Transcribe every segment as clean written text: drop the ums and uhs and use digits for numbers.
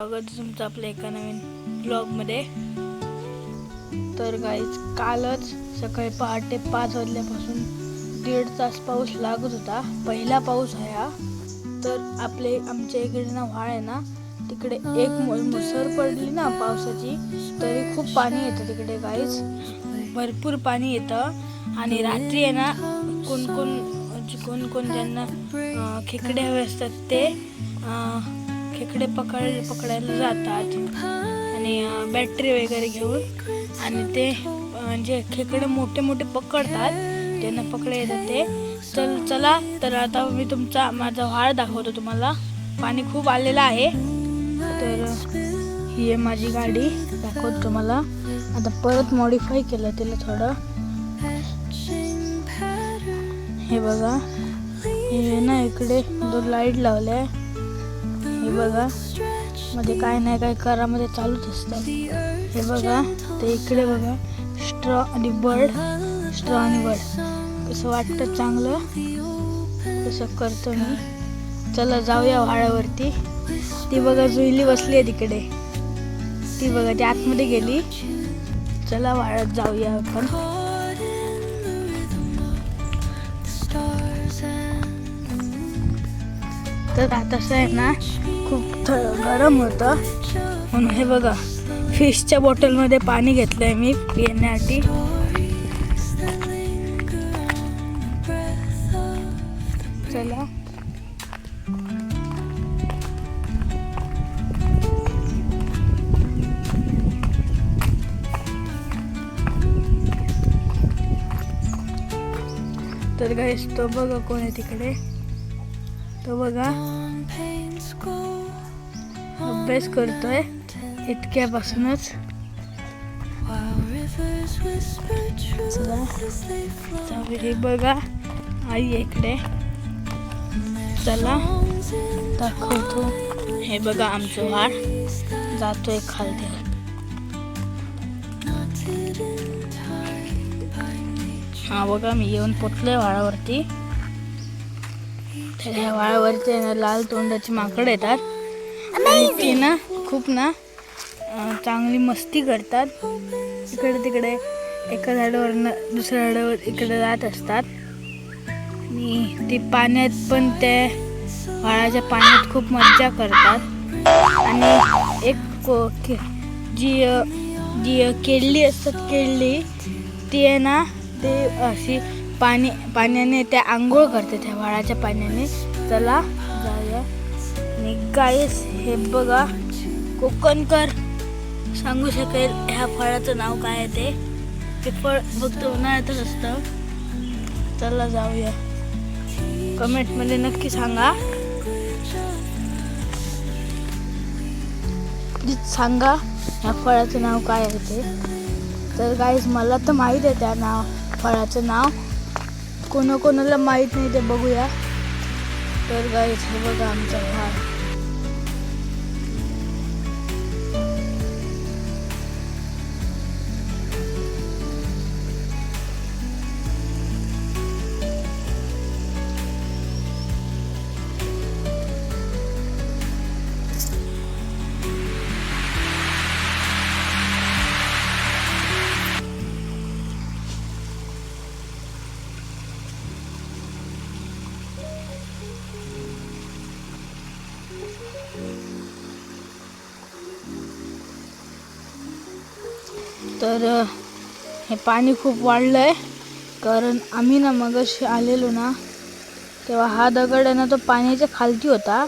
स्वागत तुमचं आपल्या एका नवीन ब्लॉगमध्ये। तर गाईज कालच सकाळी पहाटे 5 वाजल्यापासून 1.5 तास पाऊस लागत होता। पहिला पाऊस आहे हा। तर आमच्या इकडे ना व्हाळ आहे ना, तिकडे एक मुसळ पडली ना पावसाची तरी खूप पाणी येतं तिकडे गाईज, भरपूर पाणी येतं। आणि रात्री आहे ना कोण ज्यांना खेकडे हवे असतात ते खेकडे पकडायला जातात आणि बॅटरी वगैरे घेऊन, आणि ते म्हणजे खेकडे मोठे मोठे पकडतात, त्यांना पकडायला येतात ते। चला तर आता मी माझा व्हाळ दाखवतो तुम्हाला। पाणी खूप आलेलं आहे। तर ही आहे माझी गाडी, दाखवतो तुम्हाला। आता परत मॉडिफाय केलं तिला थोडं। हे बघा, हे ना इकडे 2 लाईट लावल्या, हे बघा मध्ये काय नाही काय करामध्ये चालूच असतं। हे बघा ते इकडे बघा, स्ट्रॉ आणि बर्ड कसं वाटतं, चांगलं कसं करतो मी। चला जाऊया व्हाळावरती। ती बघा जुईली बसली आहे तिकडे, ती बघा ती आतमध्ये गेली। चला व्हाळात जाऊया आपण। तर आता आहे ना खूप गरम होतं, म्हणून हे बघा फिशच्या बॉटलमध्ये पाणी घेतलंय मी पिण्यासाठी। चला तर गाईस तो बघा कोण आहे तिकडे, तो बघा अभ्यास करतोय इतक्यापासूनच। हे बघा आई इकडे, चला दाखवतो। हे बघा आमचं व्हाळ जातोय खाली। हा बघा मी येऊन पोचलोय व्हाळावरती। तर ह्या व्हाळावरती ना लाल तोंडाची माकड येतात आणि ती ना खूप ना चांगली मस्ती करतात, इकडे तिकडे एका झाडावर दुसऱ्या झाडावर इकडे जात असतात। आणि ती पाण्यात पण ते व्हाळाच्या पाण्यात खूप मज्जा करतात। आणि एक जी केळली असतात, केळली ती आहे ना, ते अशी पाण्याने त्या आंघोळ करते त्या व्हाळाच्या पाण्याने। चला जाऊया। आणि गाईस हे बघा, कोकणकर सांगू शकेल ह्या फळाचं नाव काय आहे ते फळ फक्त उन्हाळ्यातच असतं। चला जाऊया, कमेंट मध्ये नक्की सांगा, प्लीज सांगा ह्या फळाचं नाव काय आहे ते। तर गाईस मला तर माहीत आहे त्या फळाचं नाव, कोणाला माहीत नाही ते बघूया। तर गाईस हे बघा आमचा व्हाळ। तर हे पाणी खूप वाढलंय, कारण आम्ही ना मगाशी आलेलो ना तेव्हा हा दगड आहे ना तो पाण्याच्या खालती होता,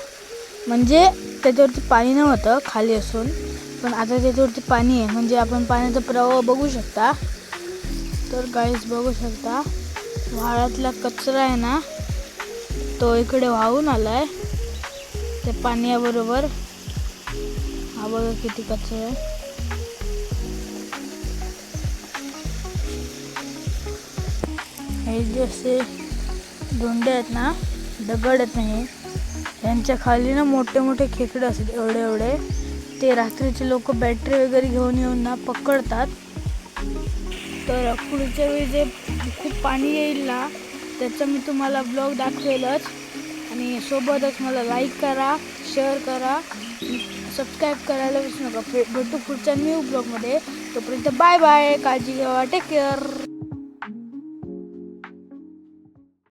म्हणजे त्याच्यावरती पाणी नव्हतं खाली असून, पण आता त्याच्यावरती पाणी आहे, म्हणजे आपण पाण्याचा प्रवाह बघू शकता। तर गाईस बघू शकता व्हाळातला कचरा आहे ना तो इकडे वाहून आलाय त्या पाण्याबरोबर। हा बघा किती कचरा आहे। हे जसे धोंडे आहेत ना, दगड आहेत नाही, यांच्या खाली ना मोठे मोठे खेकडे असतात, एवढे एवढे। ते रात्रीचे लोक बॅटरी वगैरे घेऊन येऊन ना पकडतात। तर पुढच्या वेळी जे खूप पाणी येईल ना त्याचा मी तुम्हाला ब्लॉग दाखवेलच। आणि सोबतच मला लाईक करा, शेअर करा, सबस्क्राईब करायला विसरू नका. भेटू पुढच्या न्यू ब्लॉगमध्ये. तोपर्यंत बाय बाय. काळजी घ्या. Take care.